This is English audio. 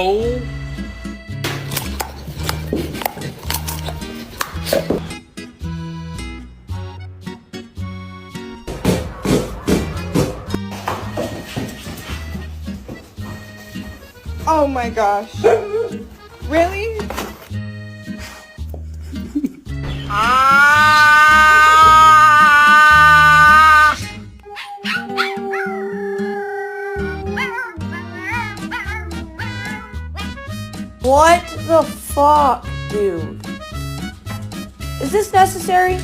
Oh. Oh my gosh. Really? What the fuck, dude? Is this necessary?